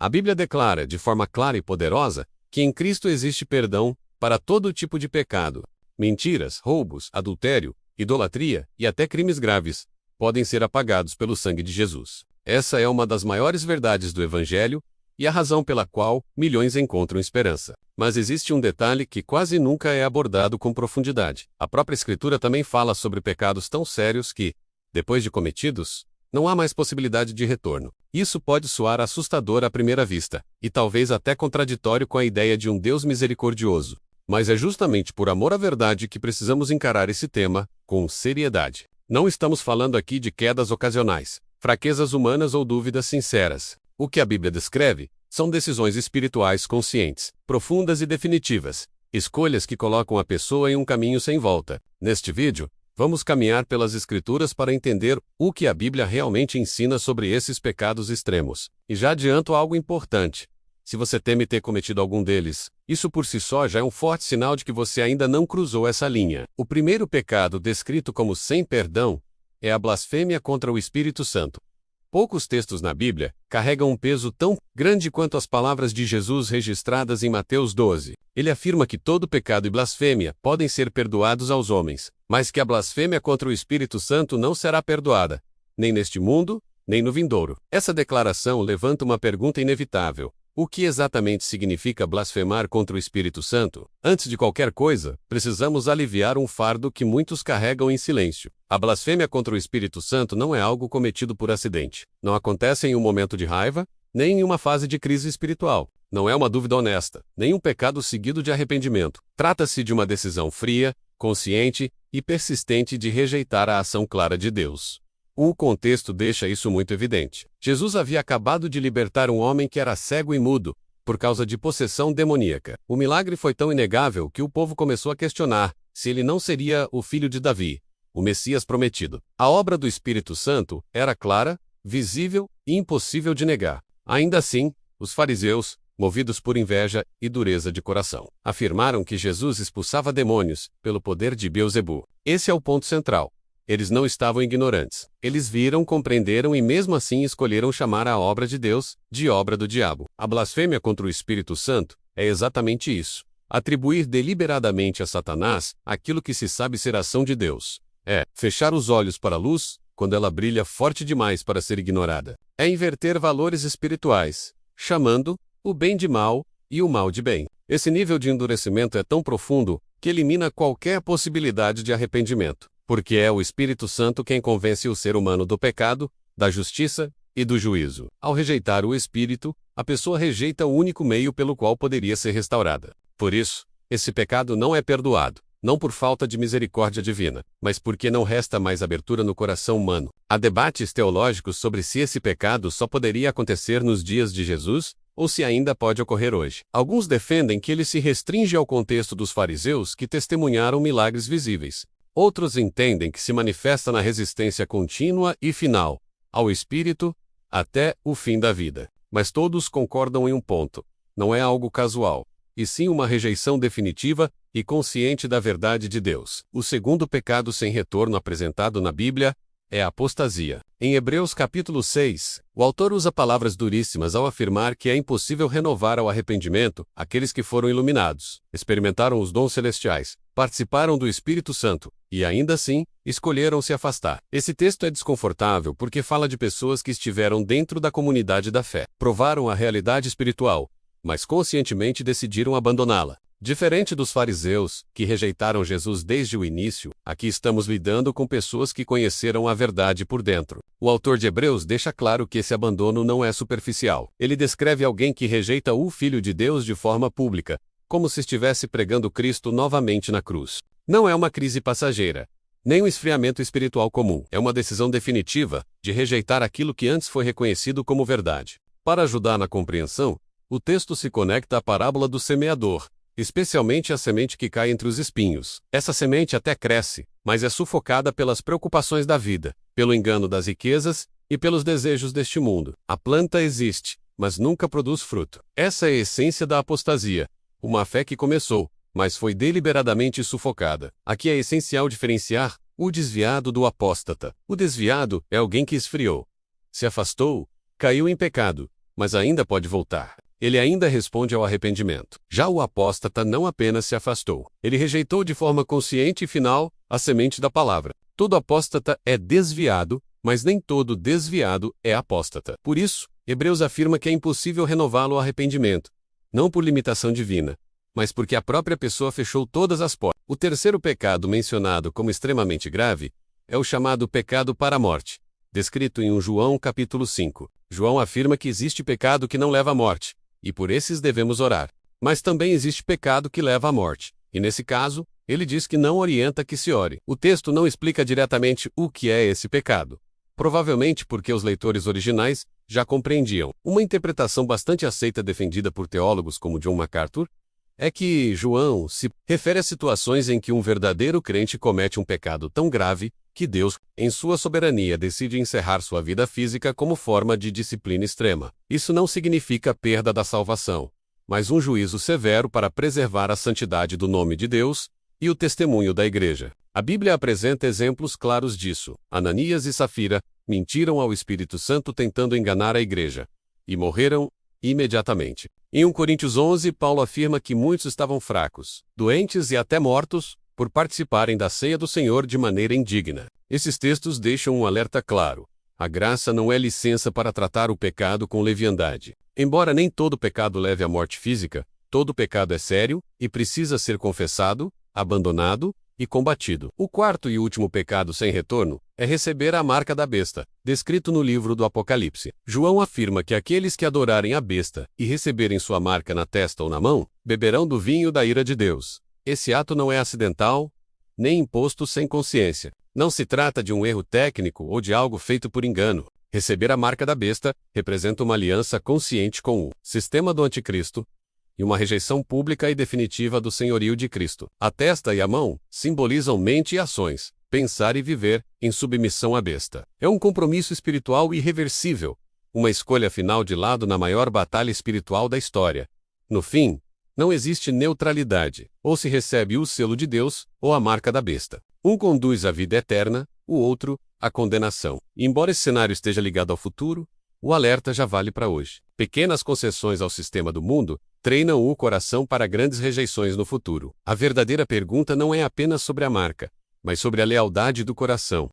A Bíblia declara, de forma clara e poderosa, que em Cristo existe perdão para todo tipo de pecado. Mentiras, roubos, adultério, idolatria e até crimes graves podem ser apagados pelo sangue de Jesus. Essa é uma das maiores verdades do Evangelho e a razão pela qual milhões encontram esperança. Mas existe um detalhe que quase nunca é abordado com profundidade. A própria Escritura também fala sobre pecados tão sérios que, depois de cometidos, não há mais possibilidade de retorno. Isso pode soar assustador à primeira vista, e talvez até contraditório com a ideia de um Deus misericordioso. Mas é justamente por amor à verdade que precisamos encarar esse tema com seriedade. Não estamos falando aqui de quedas ocasionais, fraquezas humanas ou dúvidas sinceras. O que a Bíblia descreve são decisões espirituais conscientes, profundas e definitivas, escolhas que colocam a pessoa em um caminho sem volta. Neste vídeo, vamos caminhar pelas Escrituras para entender o que a Bíblia realmente ensina sobre esses pecados extremos. E já adianto algo importante. Se você teme ter cometido algum deles, isso por si só já é um forte sinal de que você ainda não cruzou essa linha. O primeiro pecado descrito como sem perdão é a blasfêmia contra o Espírito Santo. Poucos textos na Bíblia carregam um peso tão grande quanto as palavras de Jesus registradas em Mateus 12. Ele afirma que todo pecado e blasfêmia podem ser perdoados aos homens, mas que a blasfêmia contra o Espírito Santo não será perdoada, nem neste mundo, nem no vindouro. Essa declaração levanta uma pergunta inevitável. O que exatamente significa blasfemar contra o Espírito Santo? Antes de qualquer coisa, precisamos aliviar um fardo que muitos carregam em silêncio. A blasfêmia contra o Espírito Santo não é algo cometido por acidente. Não acontece em um momento de raiva, nem em uma fase de crise espiritual. Não é uma dúvida honesta, nem um pecado seguido de arrependimento. Trata-se de uma decisão fria, consciente e persistente de rejeitar a ação clara de Deus. O contexto deixa isso muito evidente. Jesus havia acabado de libertar um homem que era cego e mudo, por causa de possessão demoníaca. O milagre foi tão inegável que o povo começou a questionar se ele não seria o filho de Davi, o Messias prometido. A obra do Espírito Santo era clara, visível e impossível de negar. Ainda assim, os fariseus, movidos por inveja e dureza de coração, afirmaram que Jesus expulsava demônios pelo poder de Beelzebu. Esse é o ponto central. Eles não estavam ignorantes. Eles viram, compreenderam e mesmo assim escolheram chamar a obra de Deus de obra do diabo. A blasfêmia contra o Espírito Santo é exatamente isso. Atribuir deliberadamente a Satanás aquilo que se sabe ser ação de Deus. É fechar os olhos para a luz quando ela brilha forte demais para ser ignorada. É inverter valores espirituais, chamando o bem de mal e o mal de bem. Esse nível de endurecimento é tão profundo que elimina qualquer possibilidade de arrependimento. Porque é o Espírito Santo quem convence o ser humano do pecado, da justiça e do juízo. Ao rejeitar o Espírito, a pessoa rejeita o único meio pelo qual poderia ser restaurada. Por isso, esse pecado não é perdoado, não por falta de misericórdia divina, mas porque não resta mais abertura no coração humano. Há debates teológicos sobre se esse pecado só poderia acontecer nos dias de Jesus, ou se ainda pode ocorrer hoje. Alguns defendem que ele se restringe ao contexto dos fariseus que testemunharam milagres visíveis. Outros entendem que se manifesta na resistência contínua e final ao Espírito até o fim da vida. Mas todos concordam em um ponto: não é algo casual, e sim uma rejeição definitiva e consciente da verdade de Deus. O segundo pecado sem retorno apresentado na Bíblia é a apostasia. Em Hebreus capítulo 6, o autor usa palavras duríssimas ao afirmar que é impossível renovar ao arrependimento aqueles que foram iluminados, experimentaram os dons celestiais, participaram do Espírito Santo, e ainda assim, escolheram se afastar. Esse texto é desconfortável porque fala de pessoas que estiveram dentro da comunidade da fé, provaram a realidade espiritual, mas conscientemente decidiram abandoná-la. Diferente dos fariseus, que rejeitaram Jesus desde o início, aqui estamos lidando com pessoas que conheceram a verdade por dentro. O autor de Hebreus deixa claro que esse abandono não é superficial. Ele descreve alguém que rejeita o Filho de Deus de forma pública, como se estivesse pregando Cristo novamente na cruz. Não é uma crise passageira, nem um esfriamento espiritual comum. É uma decisão definitiva de rejeitar aquilo que antes foi reconhecido como verdade. Para ajudar na compreensão, o texto se conecta à parábola do semeador, especialmente a semente que cai entre os espinhos. Essa semente até cresce, mas é sufocada pelas preocupações da vida, pelo engano das riquezas e pelos desejos deste mundo. A planta existe, mas nunca produz fruto. Essa é a essência da apostasia, uma fé que começou, mas foi deliberadamente sufocada. Aqui é essencial diferenciar o desviado do apóstata. O desviado é alguém que esfriou, se afastou, caiu em pecado, mas ainda pode voltar. Ele ainda responde ao arrependimento. Já o apóstata não apenas se afastou, ele rejeitou de forma consciente e final a semente da palavra. Todo apóstata é desviado, mas nem todo desviado é apóstata. Por isso, Hebreus afirma que é impossível renová-lo ao arrependimento, não por limitação divina, mas porque a própria pessoa fechou todas as portas. O terceiro pecado mencionado como extremamente grave é o chamado pecado para a morte, descrito em 1 João capítulo 5. João afirma que existe pecado que não leva à morte, e por esses devemos orar. Mas também existe pecado que leva à morte, e nesse caso, ele diz que não orienta que se ore. O texto não explica diretamente o que é esse pecado, provavelmente porque os leitores originais já compreendiam. Uma interpretação bastante aceita defendida por teólogos como John MacArthur é que João se refere a situações em que um verdadeiro crente comete um pecado tão grave que Deus, em sua soberania, decide encerrar sua vida física como forma de disciplina extrema. Isso não significa perda da salvação, mas um juízo severo para preservar a santidade do nome de Deus e o testemunho da Igreja. A Bíblia apresenta exemplos claros disso. Ananias e Safira mentiram ao Espírito Santo tentando enganar a Igreja, e morreram imediatamente. Em 1 Coríntios 11, Paulo afirma que muitos estavam fracos, doentes e até mortos, por participarem da ceia do Senhor de maneira indigna. Esses textos deixam um alerta claro. A graça não é licença para tratar o pecado com leviandade. Embora nem todo pecado leve à morte física, todo pecado é sério e precisa ser confessado, abandonado e combatido. O quarto e último pecado sem retorno é receber a marca da besta, descrito no livro do Apocalipse. João afirma que aqueles que adorarem a besta e receberem sua marca na testa ou na mão, beberão do vinho da ira de Deus. Esse ato não é acidental, nem imposto sem consciência. Não se trata de um erro técnico ou de algo feito por engano. Receber a marca da besta representa uma aliança consciente com o sistema do anticristo e uma rejeição pública e definitiva do senhorio de Cristo. A testa e a mão simbolizam mente e ações, pensar e viver, em submissão à besta. É um compromisso espiritual irreversível, uma escolha final de lado na maior batalha espiritual da história. No fim, não existe neutralidade, ou se recebe o selo de Deus, ou a marca da besta. Um conduz à vida eterna, o outro, à condenação. Embora esse cenário esteja ligado ao futuro, o alerta já vale para hoje. Pequenas concessões ao sistema do mundo treinam o coração para grandes rejeições no futuro. A verdadeira pergunta não é apenas sobre a marca, mas sobre a lealdade do coração.